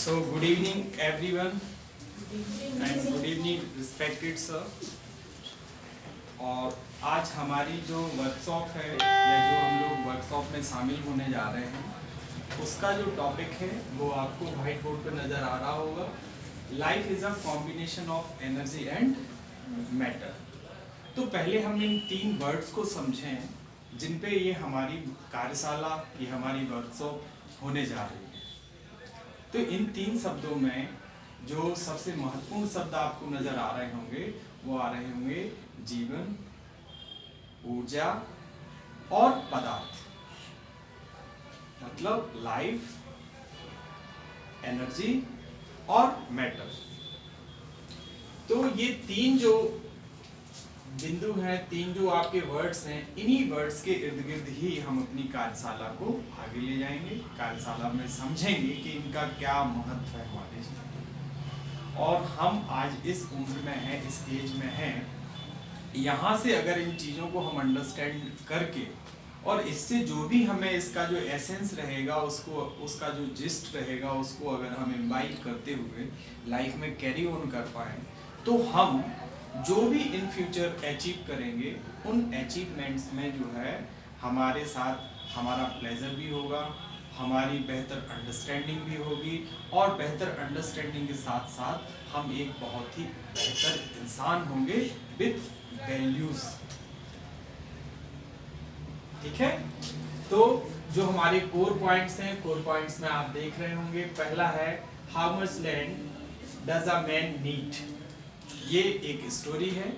So good evening everyone and good evening respected sir। और आज हमारी जो वर्कशॉप है या जो हम लोग वर्कशॉप में शामिल होने जा रहे हैं उसका जो टॉपिक है वो आपको व्हाइट बोर्ड पर नज़र आ रहा होगा। Life is a combination of energy and matter. तो पहले हम इन तीन वर्ड्स को समझें जिन पे ये हमारी कार्यशाला, ये हमारी वर्कशॉप होने जा रही है। तो इन तीन शब्दों में जो सबसे महत्वपूर्ण शब्द आपको नजर आ रहे होंगे वो आ रहे होंगे जीवन, ऊर्जा और पदार्थ। मतलब लाइफ, एनर्जी और मैटर। तो ये तीन जो बिंदु हैं, तीन जो आपके वर्ड्स हैं, इन्हीं वर्ड्स के इर्द गिर्द ही हम अपनी कार्यशाला को आगे ले जाएंगे। कार्यशाला में समझेंगे कि इनका क्या महत्व है हमारे जीवन में। और हम आज इस उम्र में हैं, इस एज में हैं, यहाँ से अगर इन चीज़ों को हम अंडरस्टैंड करके और इससे जो भी हमें इसका जो एसेंस रहेगा, उसको उसका जो जिस्ट रहेगा, उसको अगर हम इम्बाइब करते हुए लाइफ में कैरी ऑन कर पाएँ तो हम जो भी इन फ्यूचर अचीव करेंगे उन अचीवमेंट्स में जो है हमारे साथ हमारा प्लेजर भी होगा, हमारी बेहतर अंडरस्टैंडिंग भी होगी और बेहतर अंडरस्टैंडिंग के साथ साथ हम एक बहुत ही बेहतर इंसान होंगे विथ वैल्यूज। ठीक है। तो जो हमारे कोर पॉइंट्स हैं, कोर पॉइंट्स में आप देख रहे होंगे, पहला है how much land does a man need. ये एक स्टोरी है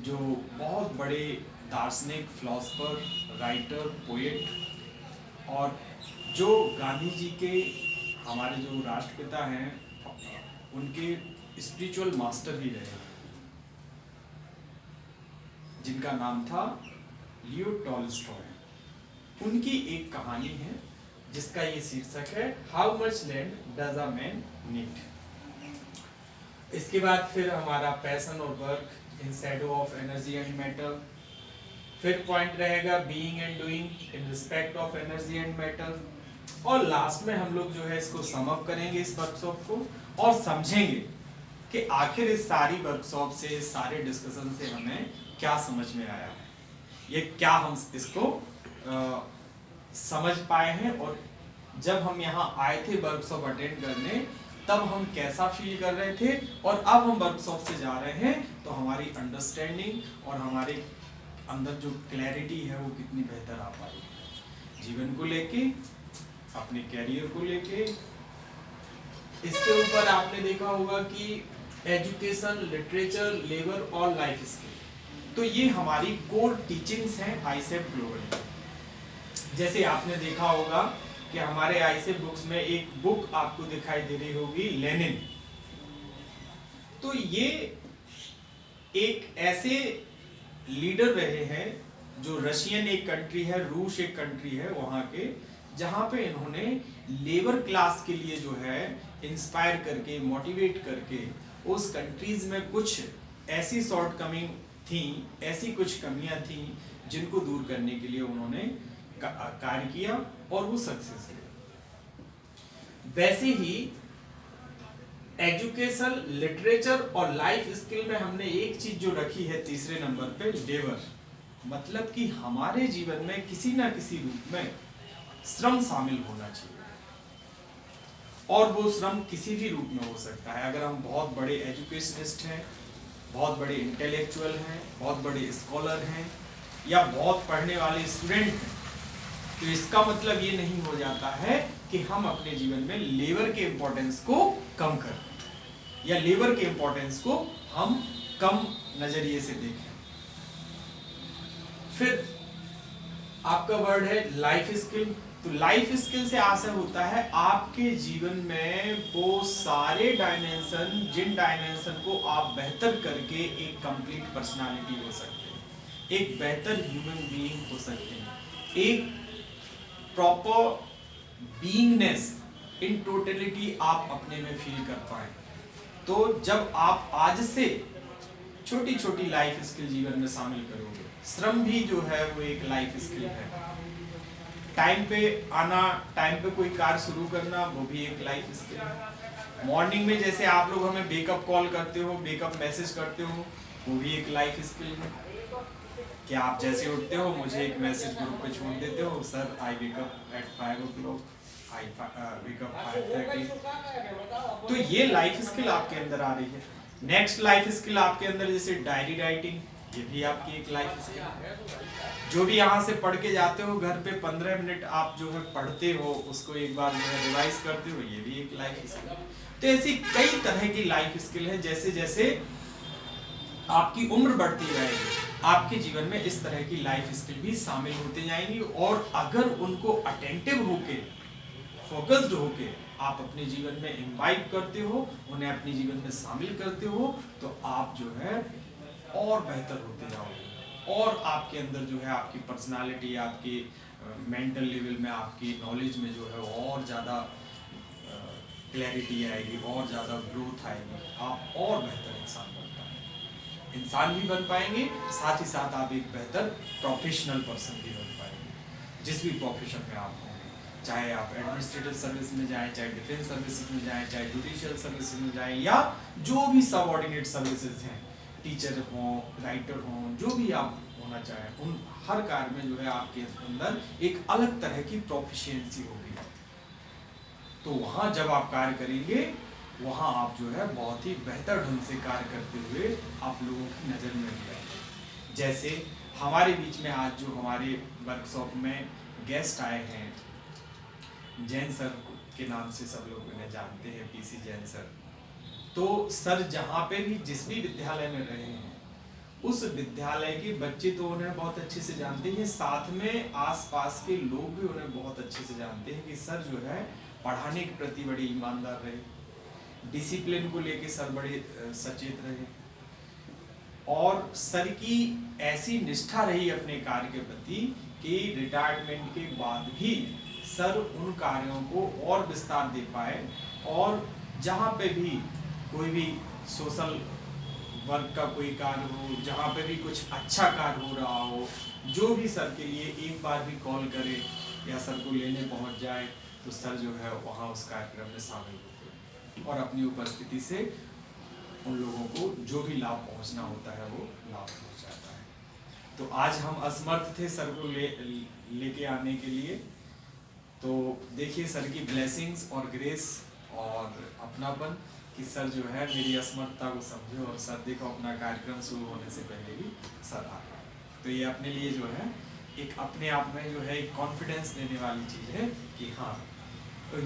जो बहुत बड़े दार्शनिक, फिलोसोफर, राइटर, पोएट और जो गांधी जी के हमारे जो राष्ट्रपिता हैं उनके स्पिरिचुअल मास्टर ही रहे, जिनका नाम था लियो टॉल्स्टॉय। उनकी एक कहानी है जिसका ये शीर्षक है how much land does a man need. इसके बाद फिर हमारा पैशन और work in Shadow of energy and matter. फिर पॉइंट रहेगा being and doing in respect of energy and matter. और लास्ट में हम लोग जो है इसको सम अप करेंगे इस वर्कशॉप को और समझेंगे कि आखिर इस सारी वर्कशॉप से, इस सारे डिस्कशन से हमें क्या समझ में आया है, ये क्या हम इसको समझ पाए हैं, और जब हम यहाँ आए थे वर्कशॉप अटेंड करने तब हम कैसा फील कर रहे थे, और अब हम वर्कशॉप से जा रहे हैं तो हमारी अंडरस्टैंडिंग और हमारे अंदर जो क्लैरिटी है वो कितनी बेहतर आ पाएगी जीवन को लेके, अपने कैरियर को लेके। इसके ऊपर आपने देखा होगा कि एजुकेशन, लिटरेचर, लेबर और लाइफ स्किल, तो ये हमारी कोर टीचिंग्स हैं आईसेफ ग्लोबल। जैसे आपने देखा होगा कि हमारे आईसेफ बुक्स में एक बुक आपको दिखाई दे रही होगी, लेनिन। तो ये एक ऐसे लीडर रहे हैं जो रशियन एक कंट्री है, रूस एक कंट्री है वहां के, जहां पे इन्होंने लेबर क्लास के लिए जो है इंस्पायर करके, मोटिवेट करके उस कंट्रीज में कुछ ऐसी शॉर्टकमिंग थी, ऐसी कुछ कमियां थी जिनको दूर करने के लिए उन्होंने कार्य किया और वो सक्सेस हुए। वैसे ही एजुकेशन, लिटरेचर और लाइफ स्किल में हमने एक चीज जो रखी है तीसरे नंबर पे, लेबर। मतलब कि हमारे जीवन में किसी ना किसी रूप में श्रम शामिल होना चाहिए, और वो श्रम किसी भी रूप में हो सकता है। अगर हम बहुत बड़े एजुकेशनिस्ट हैं, बहुत बड़े इंटेलेक्चुअल हैं, बहुत बड़े स्कॉलर हैं या बहुत पढ़ने वाले स्टूडेंट हैं, तो इसका मतलब ये नहीं हो जाता है कि हम अपने जीवन में लेबर के इंपॉर्टेंस को कम करें या लेबर के इंपॉर्टेंस को हम कम नजरिए से देखें। फिर आपका वर्ड है लाइफ स्किल। तो लाइफ स्किल से आशय होता है आपके जीवन में वो सारे डायमेंशन जिन डायमेंशन को आप बेहतर करके एक कंप्लीट पर्सनालिटी हो सकते हैं, एक बेहतर ह्यूमन बीइंग हो सकते हैं, एक प्रॉपर बीइंगनेस इन टोटलिटी आप अपने में फील कर पाए। तो जब आप आज से छोटी छोटी लाइफ स्किल जीवन में शामिल करोगे, श्रम भी जो है वो एक लाइफ स्किल है, टाइम पे आना, टाइम पे कोई कार्य शुरू करना, वो भी एक लाइफ स्किल है। मॉर्निंग में जैसे आप लोग हमें वेकअप कॉल करते हो, वेकअप मैसेज करते हो, वो भी एक लाइफ स्किल है कि आप जैसे उठते हो मुझे एक मैसेज ग्रुप पे छोड़ देते हो, sir I wake up at 5 o'clock, I wake up 5:30। तो ये लाइफ स्किल आपके अंदर आ रही है। नेक्स्ट लाइफ स्किल आपके अंदर जैसे डायरी राइटिंग, ये भी आपकी एक लाइफ स्किल है। जो भी यहाँ से पढ़ के जाते हो घर पे 15 मिनट आप जो है पढ़ते हो, उसको एक बार जो है रिवाइज करते हो, ये भी एक लाइफ स्किल है। तो ऐसी कई तरह की लाइफ स्किल है। जैसे जैसे आपकी उम्र बढ़ती रहेगी आपके जीवन में इस तरह की लाइफ स्किल भी शामिल होते जाएंगी, और अगर उनको अटेंटिव होके, फोकस्ड होके आप अपने जीवन में इनवाइट करते हो, उन्हें अपने जीवन में शामिल करते हो, तो आप जो है और बेहतर होते जाओगे, और आपके अंदर जो है आपकी पर्सनालिटी, आपकी मेंटल लेवल में, आपकी नॉलेज में जो है और ज़्यादा क्लैरिटी आएगी, और ज़्यादा ग्रोथ आएगी, आप और बेहतर इंसान भी बन पाएंगे, साथ ही साथ आप एक बेहतर प्रोफेशनल पर्सन भी बन पाएंगे। जिस भी प्रोफेशन में आप होंगे, चाहे आप एडमिनिस्ट्रेटिव सर्विस में जाएं, चाहे डिफेंस सर्विसेज में जाएं, चाहे जुडिशियल सर्विसेज में जाएं, या जो भी सबऑर्डिनेट सर्विसेज हैं, टीचर हों, राइटर हों, जो भी आप होना चाहें, उन हर कार्य में जो है आपके अंदर एक अलग तरह की प्रोफिशिएंसी होगी। तो वहाँ जब आप कार्य करेंगे, वहाँ आप जो है बहुत ही बेहतर ढंग से कार्य करते हुए आप लोगों की नज़र में भी आएंगे। जैसे हमारे बीच में आज जो हमारे वर्कशॉप में गेस्ट आए हैं, जैन सर के नाम से सब लोग उन्हें जानते हैं, पीसी जैन सर। तो सर जहाँ पे भी जिस भी विद्यालय में रहे हैं, उस विद्यालय के बच्चे तो उन्हें बहुत अच्छे से जानते हैं, साथ में आसपास के लोग भी उन्हें बहुत अच्छे से जानते हैं कि सर जो है पढ़ाने के प्रति बड़े ईमानदार रहे, डिसिप्लिन को लेके सर बड़े सचेत रहे, और सर की ऐसी निष्ठा रही अपने कार्य के प्रति कि रिटायरमेंट के बाद भी सर उन कार्यों को और विस्तार दे पाए, और जहाँ पे भी कोई भी सोशल वर्क का कोई कार्य हो, जहाँ पे भी कुछ अच्छा कार्य हो रहा हो, जो भी सर के लिए एक बार भी कॉल करे या सर को लेने पहुँच जाए, तो सर जो है वहाँ उस कार्यक्रम में शामिल होते हैं, और अपनी उपस्थिति से उन लोगों को जो भी लाभ पहुँचना होता है वो लाभ पहुँच जाता है। तो आज हम असमर्थ थे सर को लेके आने के लिए, तो देखिए सर की ब्लेसिंग्स और ग्रेस और अपनापन कि सर जो है मेरी असमर्थता को समझे, और सर देखो अपना कार्यक्रम शुरू होने से पहले भी सर आ गए। तो ये अपने लिए जो है एक अपने आप में जो है एक कॉन्फिडेंस देने वाली चीज़ है कि हाँ, तो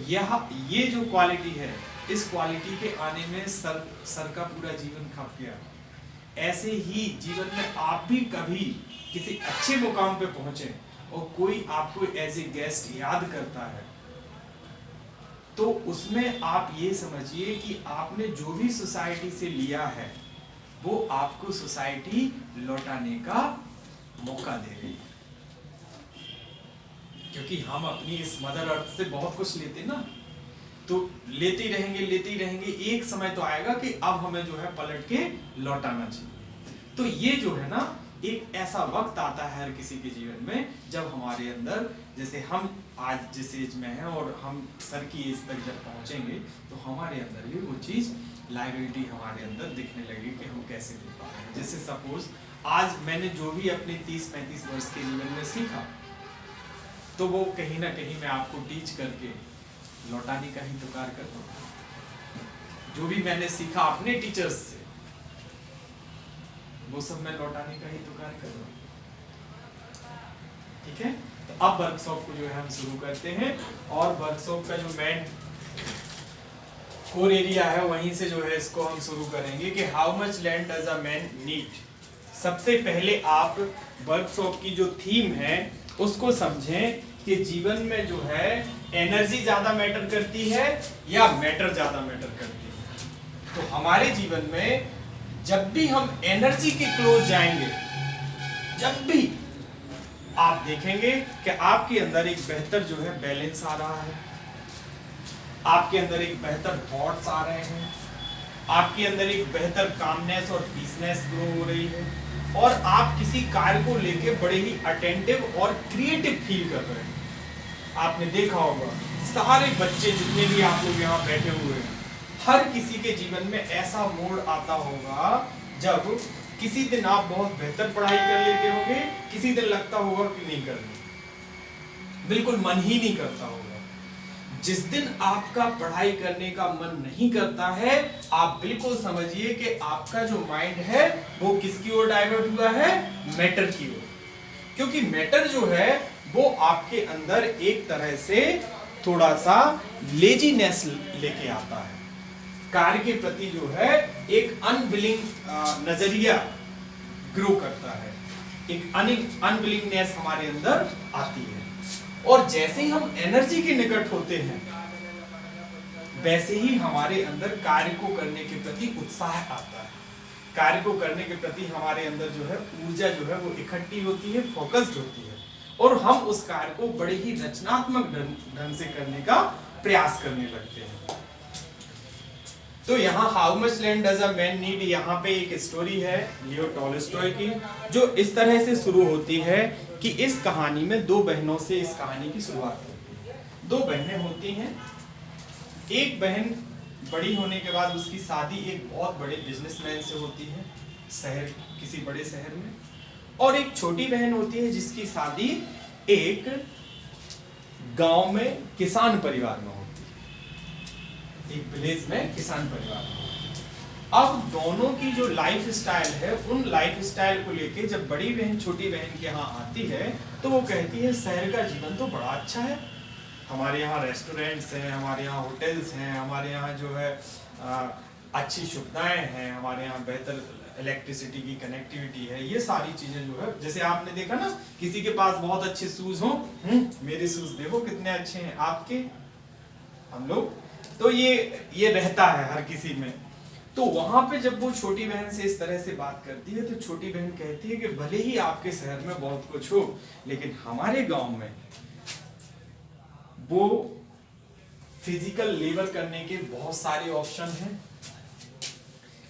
ये जो क्वालिटी है, इस क्वालिटी के आने में सर का पूरा जीवन खप गया। ऐसे ही जीवन में आप भी कभी किसी अच्छे मुकाम पे पहुंचे और कोई आपको एज ए गेस्ट याद करता है, तो उसमें आप ये समझिए कि आपने जो भी सोसाइटी से लिया है वो आपको सोसाइटी लौटाने का मौका दे रही है, क्योंकि हम अपनी इस मदर अर्थ से बहुत कुछ लेते ना, तो लेते ही रहेंगे, एक समय तो आएगा कि अब हमें जो है पलट के लौटाना चाहिए। तो ये जो है ना, एक ऐसा वक्त आता है हर किसी के जीवन में जब हमारे अंदर, जैसे हम आज जिस एज में हैं और हम सर की एज तक जब पहुंचेंगे, तो हमारे अंदर भी वो चीज़ लायबिलिटी हमारे अंदर दिखने लगेगी कि हम कैसे दे पा रहे हैं। जैसे सपोज आज मैंने जो भी अपने 30-35 वर्ष के जीवन में सीखा, तो वो कहीं ना कहीं मैं आपको टीच करके लौटाने का ही तो कार्य कर रहा हूँ। जो भी मैंने सीखा अपने टीचर्स से, वो सब मैं लौटाने का ही तो कार्य कर रहा हूँ। ठीक है, तो अब वर्कशॉप को जो है हम शुरू करते हैं, और वर्कशॉप का जो मेन कोर एरिया है वहीं से जो है इसको हम शुरू करेंगे कि how much land does a man need. सबसे पहले आप वर्कशॉप की जो थीम है उसको समझें कि जीवन में जो है एनर्जी ज्यादा मैटर करती है या मैटर ज्यादा मैटर करती है। तो हमारे जीवन में जब भी हम एनर्जी के क्लोज जाएंगे, जब भी आप देखेंगे कि आपके अंदर एक बेहतर जो है बैलेंस आ रहा है, आपके अंदर एक बेहतर थॉट्स आ रहे हैं, आपके अंदर एक बेहतर कामनेस और पीसनेस ग्रो हो रही है, और आप किसी कार्य को लेके बड़े ही अटेंटिव और क्रिएटिव फील कर रहे हैं। आपने देखा होगा सारे बच्चे जितने भी आप लोग यहाँ बैठे हुए हैं, हर किसी के जीवन में ऐसा मोड़ आता होगा जब किसी दिन आप बहुत बेहतर पढ़ाई कर लेते होंगे, किसी दिन लगता होगा कि नहीं करनी, बिल्कुल मन ही नहीं करता होगा। जिस दिन आपका पढ़ाई करने का मन नहीं करता है, आप बिल्कुल समझिए कि आपका जो माइंड है वो किसकी ओर डाइवर्ट हुआ है, मैटर की ओर। क्योंकि मैटर जो है वो आपके अंदर एक तरह से थोड़ा सा लेजीनेस लेके आता है, कार्य के प्रति जो है एक अनविलिंग नजरिया ग्रो करता है, एक अनविलिंगनेस हमारे अंदर आती है। और जैसे ही हम एनर्जी के निकट होते हैं वैसे ही हमारे अंदर कार्य को करने के प्रति उत्साह आता है, कार्य को करने के प्रति हमारे अंदर जो है ऊर्जा जो है वो इकट्ठी होती है, फोकस्ड होती है, और हम उस कार्य को बड़े ही रचनात्मक ढंग से करने का प्रयास करने लगते हैं। तो यहाँ how much land does a man need, यहाँ पे एक स्टोरी है लियो टॉलस्टॉय की, जो इस तरह से शुरू होती है कि इस कहानी में दो बहनों से इस कहानी की शुरुआत होती है। दो बहनें होती हैं, एक बहन बड़ी होने के बाद उसकी शादी एक बहुत बड़े बिजनेसमैन से होती है शहर, किसी बड़े शहर में, और एक छोटी बहन होती है जिसकी शादी एक गांव में किसान परिवार में होती है, एक विलेज में किसान परिवार में। अब दोनों की जो लाइफ स्टाइल है, उन लाइफ स्टाइल को लेके जब बड़ी बहन छोटी बहन के यहाँ आती है तो वो कहती है शहर का जीवन तो बड़ा अच्छा है, हमारे यहाँ रेस्टोरेंट्स हैं, हमारे यहाँ होटल्स हैं, हमारे यहाँ जो है अच्छी सुविधाएं हैं, हमारे यहाँ बेहतर इलेक्ट्रिसिटी की कनेक्टिविटी है, ये सारी चीजें जो है, जैसे आपने देखा ना किसी के पास बहुत अच्छे शूज हो, मेरे शूज देखो कितने अच्छे हैं, आपके, हम लोग, तो ये रहता है हर किसी में। तो वहां पे जब वो छोटी बहन से इस तरह से बात करती है तो छोटी बहन कहती है कि भले ही आपके शहर में बहुत कुछ हो, लेकिन हमारे गांव में वो फिजिकल लेबर करने के बहुत सारे ऑप्शन हैं,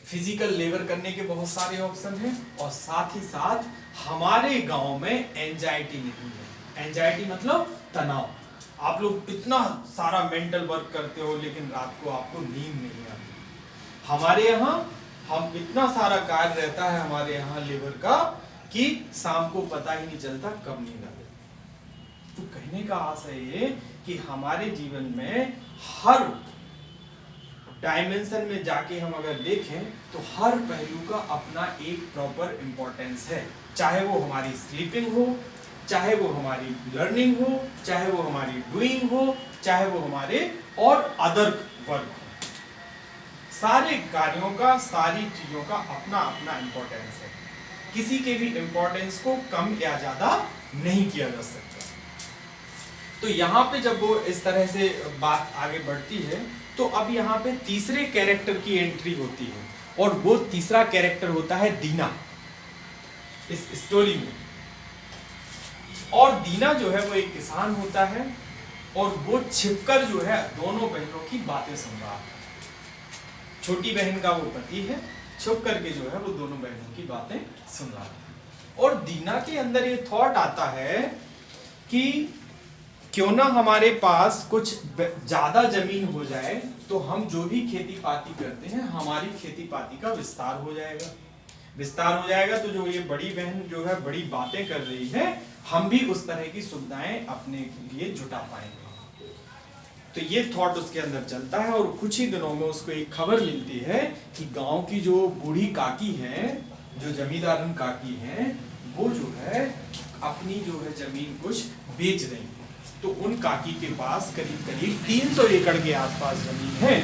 फिजिकल लेबर करने के बहुत सारे ऑप्शन हैं, और साथ ही साथ हमारे गांव में एंजाइटी नहीं है। एंजाइटी मतलब तनाव, आप लोग इतना सारा मेंटल वर्क करते हो लेकिन रात को आपको नींद नहीं आती। हमारे यहाँ हम इतना सारा कार्य रहता है हमारे यहाँ लेबर का कि शाम को पता ही नहीं चलता कब नींद आ गई। तो कहने का आशय ये कि हमारे जीवन में हर डायमेंशन में जाके हम अगर देखें तो हर पहलू का अपना एक प्रॉपर इंपॉर्टेंस है, चाहे वो हमारी स्लीपिंग हो, चाहे वो हमारी लर्निंग हो, चाहे वो हमारी डूइंग हो, चाहे वो हमारे और अदर वर्क हो। सारे कार्यों का, सारी चीजों का अपना अपना इंपॉर्टेंस है, किसी के भी इंपॉर्टेंस को कम या ज्यादा नहीं किया जा सकता। तो यहाँ पे जब वो इस तरह से बात आगे बढ़ती है तो अब यहाँ पे तीसरे कैरेक्टर की एंट्री होती है, और वो तीसरा कैरेक्टर होता है दीना इस स्टोरी में। और दीना जो है वो एक किसान होता है, और वो छिपकर जो है दोनों बहनों की बातें सुन रहा है। छोटी बहन का वो पति है, छुप करके जो है वो दोनों बहनों की बातें सुन रहा है। और दीना के अंदर ये थॉट आता है कि क्यों ना हमारे पास कुछ ज्यादा जमीन हो जाए तो हम जो भी खेती पाती करते हैं हमारी खेती पाती का विस्तार हो जाएगा। विस्तार हो जाएगा तो जो ये बड़ी बहन जो है बड़ी बातें कर रही है, हम भी उस तरह की सुविधाएं अपने लिए जुटा पाएंगे। तो ये थॉट उसके अंदर चलता है, और कुछ ही दिनों में उसको एक खबर मिलती है कि गांव की जो बूढ़ी काकी हैं, जो जमींदारन काकी हैं, वो जो है अपनी जो है जमीन कुछ बेच रही है। तो उन काकी के पास करीब करीब 300 एकड़ के आसपास जमीन है,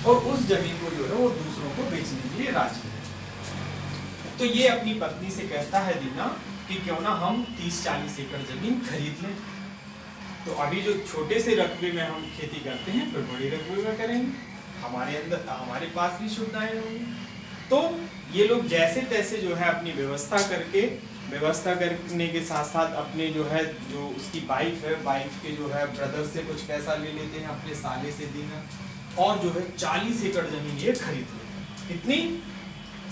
और उस जमीन को जो है वो दूसरों को बेचने के लिए राजी है। तो ये अपनी पत्नी से कहता है दीना कि क्यों ना हम 30-40 एकड़ जमीन खरीद लें। तो अभी जो छोटे से रकबे में हम खेती करते हैं फिर बड़े रकबे में करेंगे, हमारे अंदर हमारे पास भी सुविधाएं होंगी। तो ये लोग जैसे तैसे जो है अपनी व्यवस्था करने के साथ साथ अपने जो है जो उसकी वाइफ है, वाइफ के जो है ब्रदर से कुछ पैसा ले लेते हैं, अपने साले से दीना, और जो है 40 एकड़ जमीन ये खरीद लेते हैं। कितनी?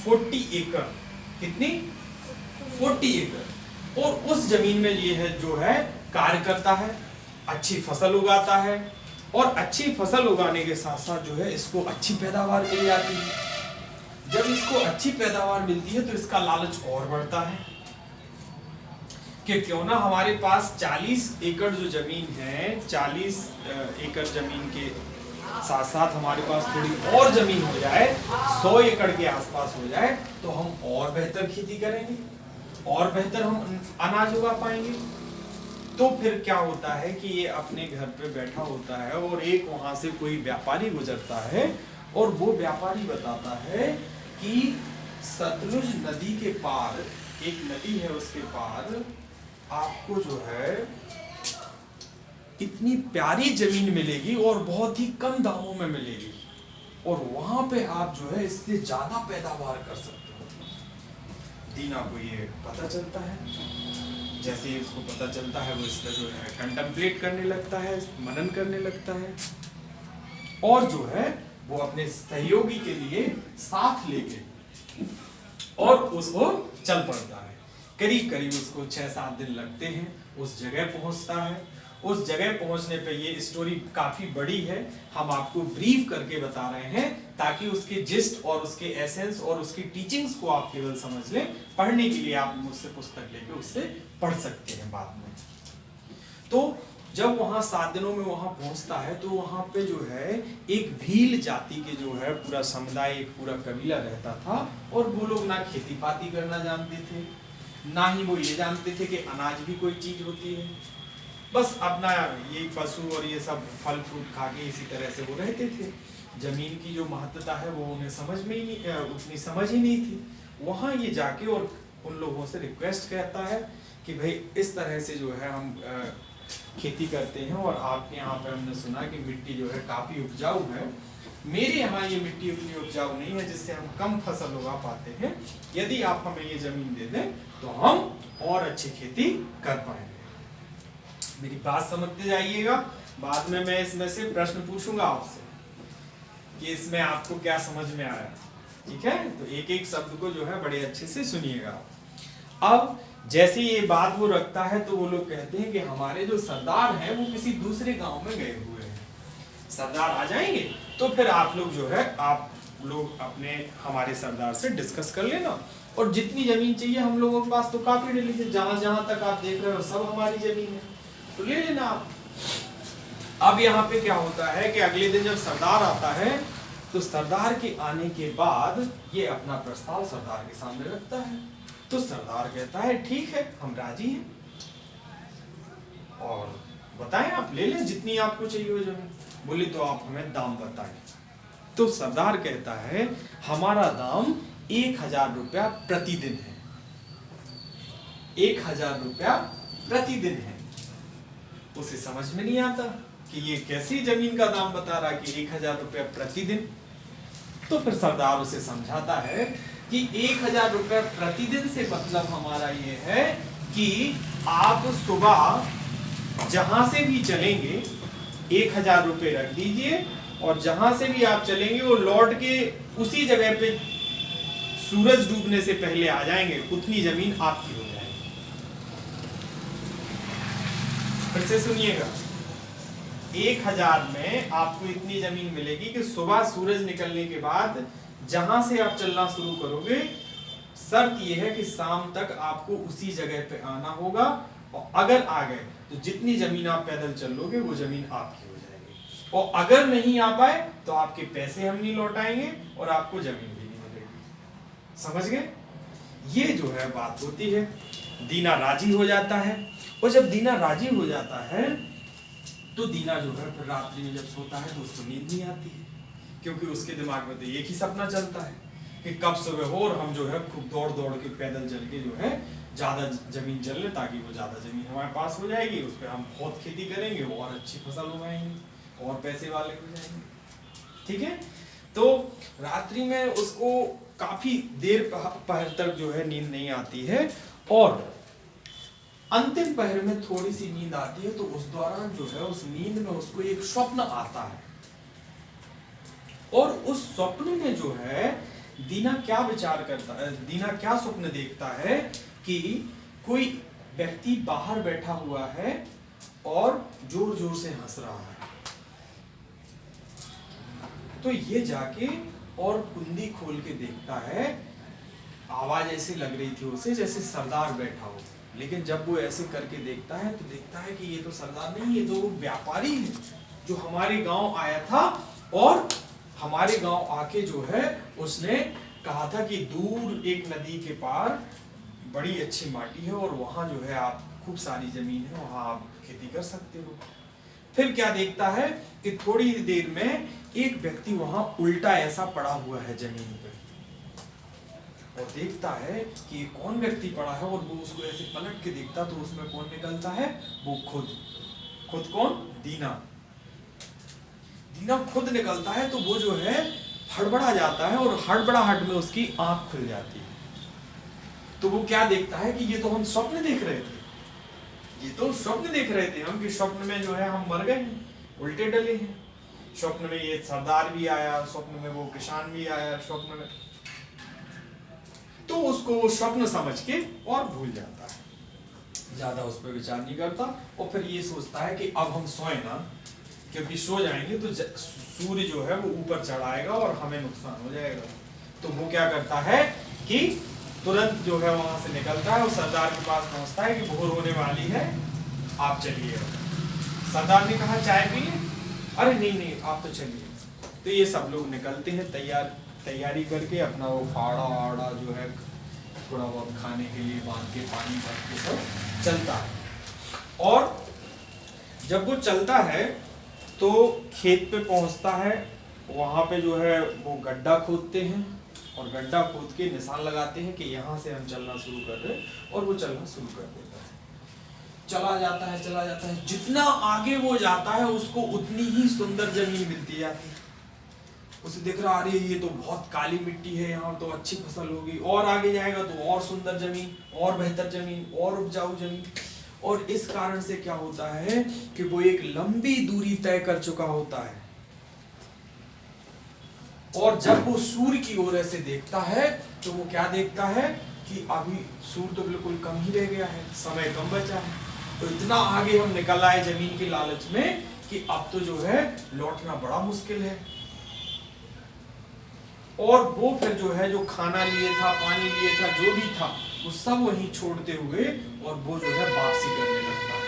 40 एकड़। कितनी? 40 एकड़। और उस जमीन में ये है जो है कार्य करता है, अच्छी फसल उगाता है, और अच्छी फसल उगाने के साथ साथ जो है इसको अच्छी पैदावार मिल जाती है। जब इसको अच्छी पैदावार मिलती है तो इसका लालच और बढ़ता है कि क्यों ना हमारे पास 40 एकड़ जो जमीन है, 40 एकड़ जमीन के साथ साथ हमारे पास थोड़ी और जमीन हो जाए, 100 एकड़ के आसपास हो जाए, तो हम और बेहतर खेती करेंगे, और बेहतर हम अनाज उगा पाएंगे। तो फिर क्या होता है कि ये अपने घर पे बैठा होता है और एक वहां से कोई व्यापारी गुजरता है और वो व्यापारी बताता है कि सतलुज नदी के पार एक नदी है, उसके पार आपको जो है इतनी प्यारी जमीन मिलेगी और बहुत ही कम दामों में मिलेगी, और वहां पे आप जो है इससे ज्यादा पैदावार कर सकते हो। दीना को ये पता चलता है, जैसे ही उसको पता चलता है वो इसका जो है कंटेम्पलेट करने लगता है, मनन करने लगता है, और जो है वो अपने सहयोगी के लिए साथ लेके और उसको चल पड़ता है। करीब करीब उसको 6-7 दिन लगते हैं, उस जगह पहुंचता है। उस जगह पहुंचने पे ये स्टोरी काफी बड़ी है, हम आपको ब्रीफ करके बता रहे हैं ताकि उसके जिस्ट और उसके एसेंस और उसकी टीचिंग्स को आप केवल समझ लें। पढ़ने के लिए आप मुझसे पुस्तक लेके उससे पढ़ सकते हैं बाद में। तो जब वहां 7 दिनों में वहां पहुंचता है तो वहां पे जो है एक भील जाति के जो है पूरा समुदाय, एक पूरा कबीला रहता था, और वो लोग ना खेती पाती करना जानते थे, ना ही वो ये जानते थे कि अनाज भी कोई चीज होती है। बस अपना ये पशु और ये सब फल फ्रूट खा के इसी तरह से वो रहते थे। जमीन की जो महत्ता है वो उन्हें समझ में ही नहीं, उतनी समझ ही नहीं थी। वहाँ ये जाके और उन लोगों से रिक्वेस्ट करता है कि भाई इस तरह से जो है हम खेती करते हैं, और आपके यहाँ पे हमने सुना कि मिट्टी जो है काफ़ी उपजाऊ है। मेरे यहाँ ये मिट्टी उतनी उपजाऊ नहीं है जिससे हम कम फसल उगा पाते हैं। यदि आप हमें ये ज़मीन दे दें तो हम और अच्छी खेती कर पाएंगे। मेरी बात समझते जाइएगा, बाद में मैं इसमें से प्रश्न पूछूंगा आपसे कि इसमें आपको क्या समझ में आया। ठीक है, तो एक एक शब्द को जो है बड़े अच्छे से सुनिएगा। अब जैसे ये बात वो रखता है तो वो लोग कहते हैं कि हमारे जो सरदार हैं वो किसी दूसरे गांव में गए हुए हैं, सरदार आ जाएंगे तो फिर आप लोग जो है आप लोग अपने हमारे सरदार से डिस्कस कर लेना, और जितनी जमीन चाहिए हम लोगों के पास तो काफी ले लीजिए, जहां जहां तक आप देख रहे हो सब हमारी जमीन है तो ले लेना आप। अब यहाँ पे क्या होता है कि अगले दिन जब सरदार आता है तो सरदार के आने के बाद ये अपना प्रस्ताव सरदार के सामने रखता है। तो सरदार कहता है ठीक है, हम राजी हैं, और बताएं आप ले लें जितनी आपको चाहिए हो जमीन। बोली तो आप हमें दाम बताएं। तो सरदार कहता है हमारा दाम 1000 रुपया प्रतिदिन है, 1000 रुपया प्रतिदिन है। उसे समझ में नहीं आता कि ये कैसी जमीन का दाम बता रहा कि 1000 रुपया प्रतिदिन। तो फिर सरदार उसे समझाता है कि 1000 रुपया प्रतिदिन से मतलब हमारा ये है कि आप सुबह जहां से भी चलेंगे 1000 रुपये रख दीजिए, और जहां से भी आप चलेंगे वो लौट के उसी जगह पे सूरज डूबने से पहले आ जाएंगे, उतनी जमीन आपकी हो जाएगी। फिर से सुनिएगा, 1000 में आपको इतनी जमीन मिलेगी कि सुबह सूरज निकलने के बाद जहां से आप चलना शुरू करोगे, शर्त यह है कि शाम तक आपको उसी जगह पे आना होगा, और अगर आ गए तो जितनी जमीन आप पैदल चल लोगे वो जमीन आपकी हो जाएगी, और अगर नहीं आ पाए तो आपके पैसे हम नहीं लौटाएंगे और आपको जमीन भी नहीं मिलेगी। समझ गए? ये जो है बात होती है। दीना राजी हो जाता है, और जब दीना राजी हो जाता है तो दीना जो है फिर रात्रि में जब सोता है तो उसको नींद नहीं आती है, क्योंकि उसके दिमाग में तो एक ही सपना चलता है कि कब सुबह हो और हम जो है खूब दौड़ दौड़ के पैदल चल के जो है ज़्यादा जमीन चल ले, ताकि वो ज़्यादा जमीन हमारे पास हो जाएगी, उस पर हम बहुत खेती करेंगे और अच्छी फसल उगाएंगे और पैसे वाले हो जाएंगे। ठीक है, तो रात्रि में उसको काफ़ी देर पहर तक जो है नींद नहीं आती है, और अंतिम पहर में थोड़ी सी नींद आती है। तो उस दौरान जो है उस नींद में उसको एक स्वप्न आता है, और उस स्वप्न में जो है दीना क्या विचार करता है, दीना क्या स्वप्न देखता है कि कोई व्यक्ति बाहर बैठा हुआ है और जोर जोर से हंस रहा है। तो ये जाके और कुंडी खोल के देखता है, आवाज ऐसी लग रही थी उसे जैसे सरदार बैठा हो, लेकिन जब वो ऐसे करके देखता है तो देखता है कि ये तो सरदार नहीं, ये तो वो व्यापारी है जो हमारे गांव आया था और हमारे गांव आके जो है उसने कहा था कि दूर एक नदी के पार बड़ी अच्छी माटी है और वहां जो है आप खूब सारी जमीन है, वहां आप खेती कर सकते हो। फिर क्या देखता है कि थोड़ी देर में एक व्यक्ति वहां उल्टा ऐसा पड़ा हुआ है जमीन पे, और देखता है कि कौन व्यक्ति पड़ा है, और वो उसको ऐसे पलट के देखता तो उसमें कौन निकलता है, वो खुद कौन, दीना खुद निकलता है। तो वो जो है हड़बड़ा जाता है और हड़बड़ाहट में उसकी आंख खुल जाती है। तो वो क्या देखता है कि ये तो हम स्वप्न देख रहे थे, हम कि स्वप्न में जो है हम मर गए हैं, उल्टे डले हैं, स्वप्न में ये सरदार भी आया, स्वप्न में वो किसान भी आया, स्वप्न में, तो उसको वो स्वप्न समझ के और भूल जाता है, ज्यादा उस पर विचार नहीं करता, और फिर ये सोचता है कि अब हम सोए ना, क्योंकि सो जाएंगे तो सूर्य जो है वो ऊपर चढ़ाएगा और हमें नुकसान हो जाएगा। तो वो क्या करता है कि तुरंत जो है वहां से निकलता है और सरदार के पास पहुंचता है कि भोर होने वाली है, आप चलिए। सरदार ने कहा चाय पिए, अरे नहीं आप तो चलिए। तो ये सब लोग निकलते हैं तैयारी करके, अपना वो फाड़ा वाड़ा जो है थोड़ा बहुत खाने के लिए बांध के, पानी भर के सब चलता है। और जब वो चलता है तो खेत पे पहुंचता है, वहां पे जो है वो गड्ढा खोदते हैं और गड्ढा खोद के निशान लगाते हैं कि यहाँ से हम चलना शुरू कर रहे हैं, और वो चलना शुरू कर देता है। चला जाता है, जितना आगे वो जाता है उसको उतनी ही सुंदर जमीन मिलती जाती है। उसे दिख रहा, अरे ये तो बहुत काली मिट्टी है, यहाँ तो अच्छी फसल होगी, और आगे जाएगा तो और सुंदर जमीन, और बेहतर जमीन, और उपजाऊ जमीन। और इस कारण से क्या होता है कि वो एक लंबी दूरी तय कर चुका होता है, और जब वो सूर्य की ओर ऐसे देखता है तो वो क्या देखता है कि अभी सूर्य तो बिल्कुल कम ही रह गया है, समय कम बचा है, तो इतना आगे हम निकल आए जमीन के लालच में कि अब तो जो है लौटना बड़ा मुश्किल है। और वो फिर जो है जो खाना लिए था, पानी लिए था, जो भी था, वो सब वहीं छोड़ते हुए और वो जो है वापसी करने लगता है।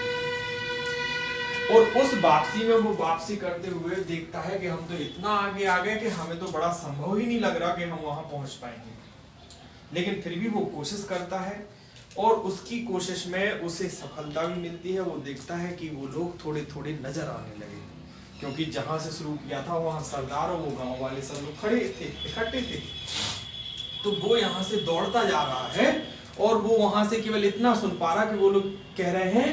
और उस वापसी में वो वापसी करते हुए देखता है कि हम तो इतना आगे आ गए कि हमें तो बड़ा संभव ही नहीं लग रहा कि हम वहां पहुंच पाएंगे, लेकिन फिर भी वो कोशिश करता है, और उसकी कोशिश में उसे सफलता भी मिलती है। वो देखता है कि वो लोग थोड़े थोड़े नजर आने लगे, क्योंकि जहां से शुरू किया था वहां सरदार और वो गांव वाले सब लोग खड़े थे, इकट्ठे थे। तो वो यहाँ से दौड़ता जा रहा है, और वो वहां से केवल इतना सुन पा रहा कि वो लोग कह रहे हैं,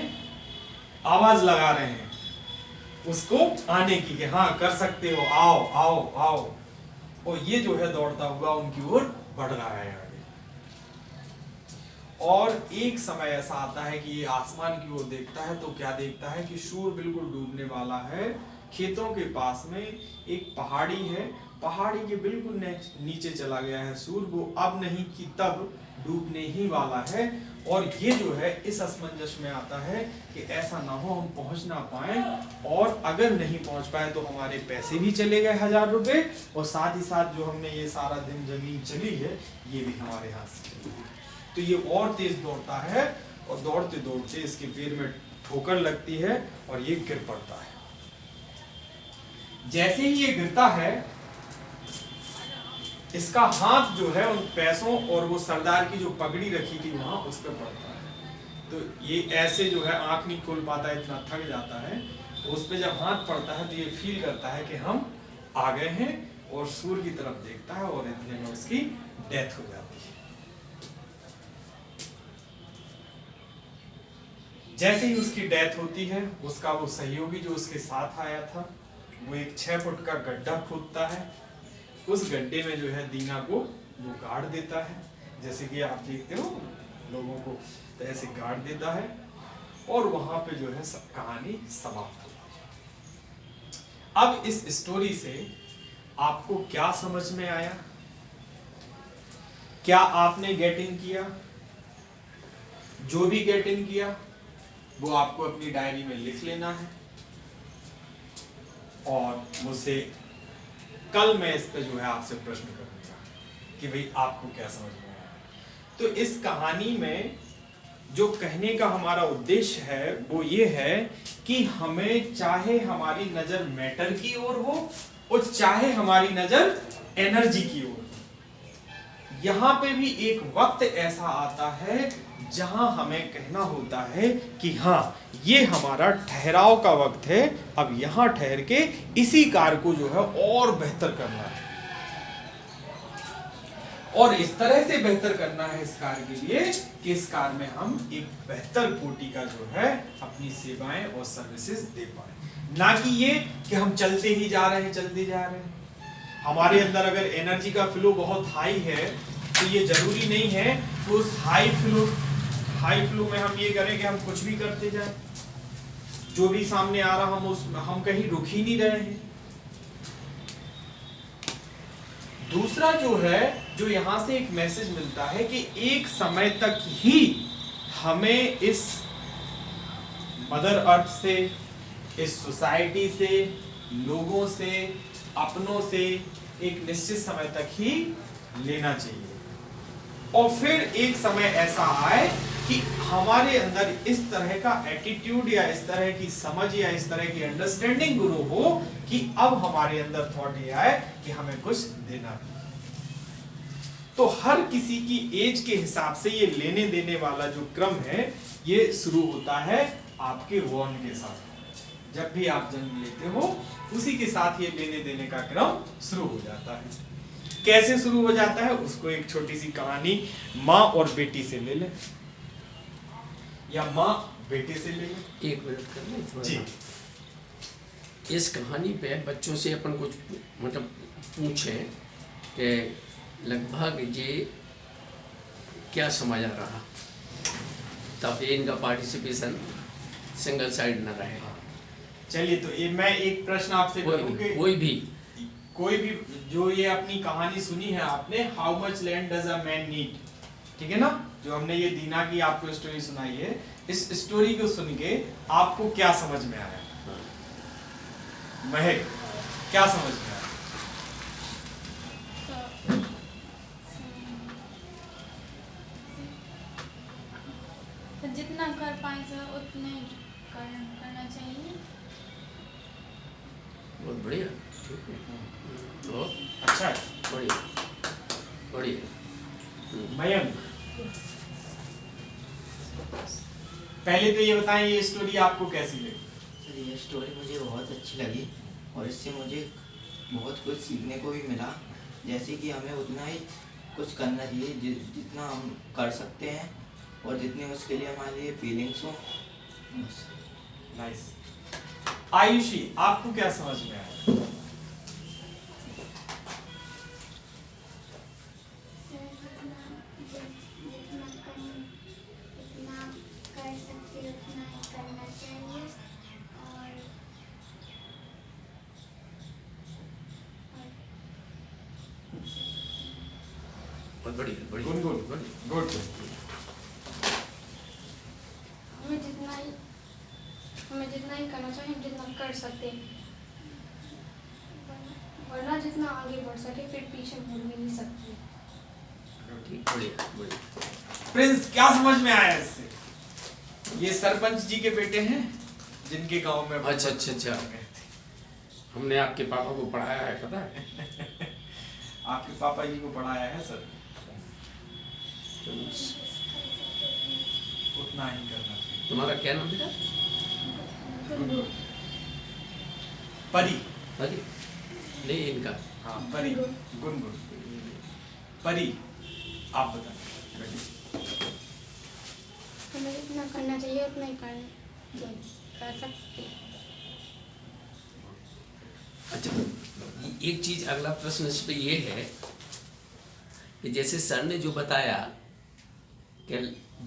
आवाज लगा रहे हैं उसको आने की कि हाँ कर सकते हो, आओ आओ आओ। और ये जो है दौड़ता हुआ उनकी ओर बढ़ रहा है आगे। और एक समय ऐसा आता है कि ये आसमान की ओर देखता है, तो क्या देखता है कि सूर्य बिल्कुल डूबने वाला है। खेतों के पास में एक पहाड़ी है, पहाड़ी के बिल्कुल नीचे चला गया है सूर्य, वो अब नहीं कि तब डूबने ही वाला है। और ये जो है इस असमंजस में आता है कि ऐसा ना हो हम पहुंच ना पाए, और अगर नहीं पहुंच पाए तो हमारे पैसे भी चले गए 1000 रुपए, और साथ ही साथ जो हमने ये सारा दिन जमीन चली है ये भी हमारे हाथ से चली गई। तो ये और तेज दौड़ता है, और दौड़ते दौड़ते इसके पैर में ठोकर लगती है और ये गिर पड़ता है। जैसे ही ये गिरता है, इसका हाथ जो है उन पैसों और वो सरदार की जो पगड़ी रखी थी वहां उस पर पड़ता है। तो ये ऐसे जो है आंख नहीं खोल पाता, इतना थक जाता है। तो उस पर जब हाथ पड़ता है तो ये फील करता है कि हम आ गए हैं, और सूर्य की तरफ देखता है, और इतने में उसकी डेथ हो जाती है। जैसे ही उसकी डेथ होती है, उसका वो सहयोगी जो उसके साथ आया था, वो एक 6 फुट का गड्ढा खोदता है। उस गड्ढे में जो है दीना को वो गाड़ देता है, जैसे कि आप देखते हो लोगों को, तो ऐसे गाड़ देता है, और वहां पे जो है कहानी समाप्त होती है। अब इस स्टोरी से आपको क्या समझ में आया? क्या आपने गेट इन किया? जो भी गेट इन किया वो आपको अपनी डायरी में लिख लेना है और मुझसे कल मैं इस पे जो है आपसे प्रश्न करूंगा कि भाई आपको क्या समझ में आया। तो इस कहानी में जो कहने का हमारा उद्देश्य है वो ये है कि हमें चाहे हमारी नजर मैटर की ओर हो और चाहे हमारी नजर एनर्जी की ओर हो, यहां पे भी एक वक्त ऐसा आता है जहां हमें कहना होता है कि हाँ ये हमारा ठहराव का वक्त है, अब यहां ठहर के इसी कार्य को जो है और बेहतर करना है और इस तरह से बेहतर करना है इस कार्य के लिए कि इस कार्य में हम एक बेहतर कोटि का जो है अपनी सेवाएं और सर्विसेज दे पाए। ना कि ये कि हम चलते ही जा रहे हैं चलते जा रहे हैं। हमारे अंदर अगर एनर्जी का फ्लो बहुत हाई है तो ये जरूरी नहीं है कि उस हाई फ्लो में हम ये करें कि हम कुछ भी करते जाए, जो भी सामने आ रहा हम कहीं रुक ही नहीं रहे हैं। दूसरा जो है जो यहां से एक मैसेज मिलता है कि एक समय तक ही हमें इस मदर अर्थ से, इस सोसाइटी से, लोगों से, अपनों से एक निश्चित समय तक ही लेना चाहिए और फिर एक समय ऐसा आए कि हमारे अंदर इस तरह का एटीट्यूड या इस तरह की समझ या इस तरह की अंडरस्टैंडिंग ग्रो हो कि अब हमारे अंदर थॉट ये आए कि हमें कुछ देना भी। तो हर किसी की एज के हिसाब से ये लेने देने वाला जो क्रम है ये शुरू होता है आपके वॉर्न के साथ। जब भी आप जन्म लेते हो उसी के साथ ये लेने देने का क्रम शुरू हो जाता है। कैसे शुरू हो जाता है उसको एक छोटी सी कहानी माँ और बेटी से ले लें या माँ बेटे से ले लें। एक मिनट कर लें थोड़ा जी। इस कहानी पे बच्चों से अपन कुछ मतलब पूछें कि लगभग ये क्या समझ आ रहा, तब ये इनका पार्टिसिपेशन सिंगल साइड न रहे। चलिए तो ये मैं एक प्रश्न आपसे करूं कि कोई भी जो ये अपनी कहानी सुनी है आपने, how much land does a man need, ठीक है ना, जो हमने ये दीना की आपको स्टोरी सुनाई है, इस स्टोरी को सुन के आपको क्या समझ में आया? महक क्या समझ में आया? तो जितना कर पाए उतना ही करना चाहिए। बहुत बढ़िया, तो अच्छा है, बढ़िया बढ़िया। मयंक पहले तो ये बताएं ये स्टोरी आपको कैसी लगी? सर ये स्टोरी मुझे बहुत अच्छी लगी और इससे मुझे बहुत कुछ सीखने को भी मिला, जैसे कि हमें उतना ही कुछ करना चाहिए जितना हम कर सकते हैं और जितनी उसके लिए हमारे लिए फीलिंग्स हो। बस। नाइस। आयुषी आपको क्या समझ में आया? बहुत बढ़िया गुड। हमें जितना ही करना चाहिए, जितना कर सकते हैं, वरना जितना आगे बढ़ सके फिर पीछे मुड़ भी नहीं सकते। बढ़िया। प्रिंस क्या समझ में आया इससे? ये सरपंच जी के बेटे हैं जिनके गांव में अच्छा हमने आपके पापा को पढ़ाया है, पता है? आपके पापा जी को पढ़ाया है सर? उतना ही करना चाहिए। तुम्हारा क्या नाम बेटा? परी। नहीं इनका। हाँ परी, गुनगुन। परी आप बताएं। हमें जितना करना चाहिए उतना ही कर सकते हैं। अच्छा, एक चीज अगला प्रश्न इस पे ये है कि जैसे सर ने जो बताया कि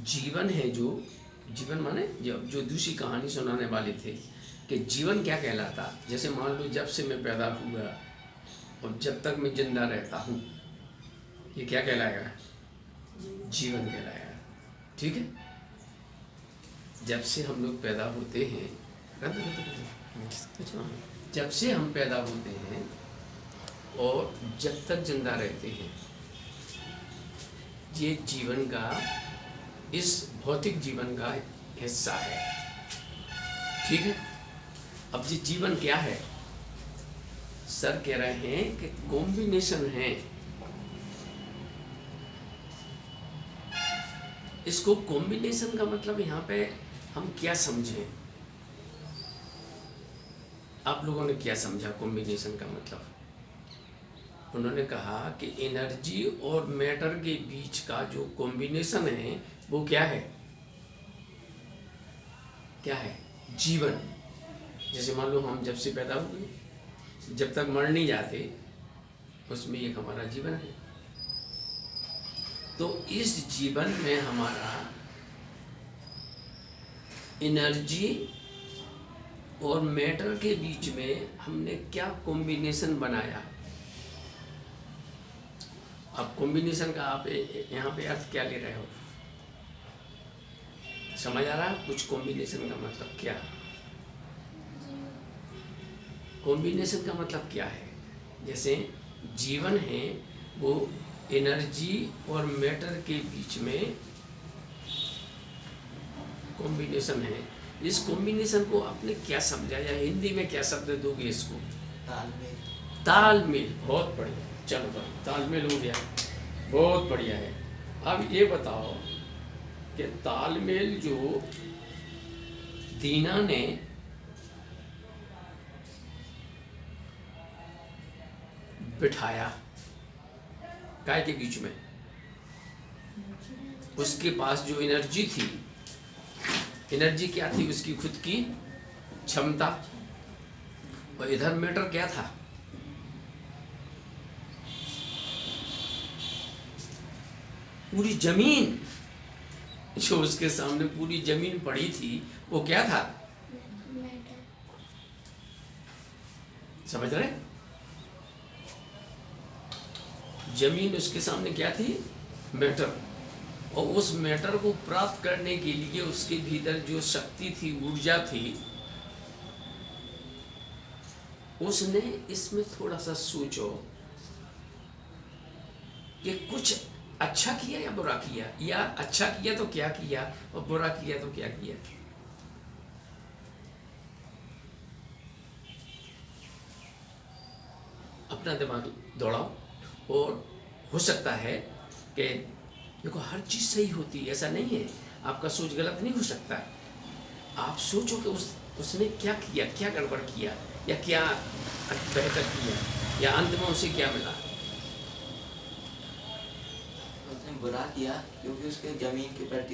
जीवन है, जो जीवन माने जो दूसरी कहानी सुनाने वाले थे कि जीवन क्या कहलाता। जैसे मान लो जब से मैं पैदा हुआ और जब तक मैं जिंदा रहता हूँ, ये क्या कहलाएगा? जीवन कहलाएगा। ठीक है, जब से हम लोग पैदा होते हैं, जब से हम पैदा होते हैं और जब तक जिंदा रहते हैं, ये जीवन का, इस भौतिक जीवन का हिस्सा है। ठीक है। अब ये जीवन क्या है? सर कह रहे हैं कि कॉम्बिनेशन है। इसको कॉम्बिनेशन का मतलब यहाँ पे हम क्या समझे? आप लोगों ने क्या समझा कॉम्बिनेशन का मतलब? उन्होंने कहा कि एनर्जी और मैटर के बीच का जो कॉम्बिनेशन है वो क्या है? क्या है? जीवन। जैसे मान लो हम जब से पैदा हुए, जब तक मर नहीं जाते, उसमें एक हमारा जीवन है। तो इस जीवन में हमारा एनर्जी और मैटर के बीच में हमने क्या कॉम्बिनेशन बनाया? अब कॉम्बिनेशन का आप यहाँ पे अर्थ क्या ले रहे हो? समझ आ रहा है कुछ कॉम्बिनेशन का मतलब क्या? कॉम्बिनेशन का मतलब क्या है? जैसे जीवन है वो एनर्जी और मैटर के बीच में कॉम्बिनेशन है। इस कॉम्बिनेशन को आपने क्या समझा, या हिंदी में क्या शब्द दोगे इसको? तालमेल। तालमेल। बहुत बढ़िया, चलो भाई, तालमेल हो गया, बहुत बढ़िया है। अब ये बताओ कि तालमेल जो दीना ने बिठाया काय के बीच में, उसके पास जो एनर्जी थी, एनर्जी क्या थी? उसकी खुद की क्षमता। और इधर मैटर क्या था? पूरी जमीन। जो उसके सामने पूरी जमीन पड़ी थी वो क्या था? मैटर। समझ रहे? जमीन उसके सामने क्या थी? मैटर। और उस मैटर को प्राप्त करने के लिए उसके भीतर जो शक्ति थी, ऊर्जा थी, उसने इसमें थोड़ा सा सोचो कि कुछ अच्छा किया या बुरा किया, या अच्छा किया तो क्या किया और बुरा किया तो क्या किया। अपना दिमाग दौड़ाओ। और हो सकता है कि देखो हर चीज़ सही होती है, ऐसा नहीं है। आपका सोच गलत नहीं हो सकता। आप सोचो कि उसने क्या किया, क्या गड़बड़ किया, या क्या बेहतर किया, या अंत में उसे क्या मिला। उसने बुरा किया क्योंकि उसके जमीन के प्रति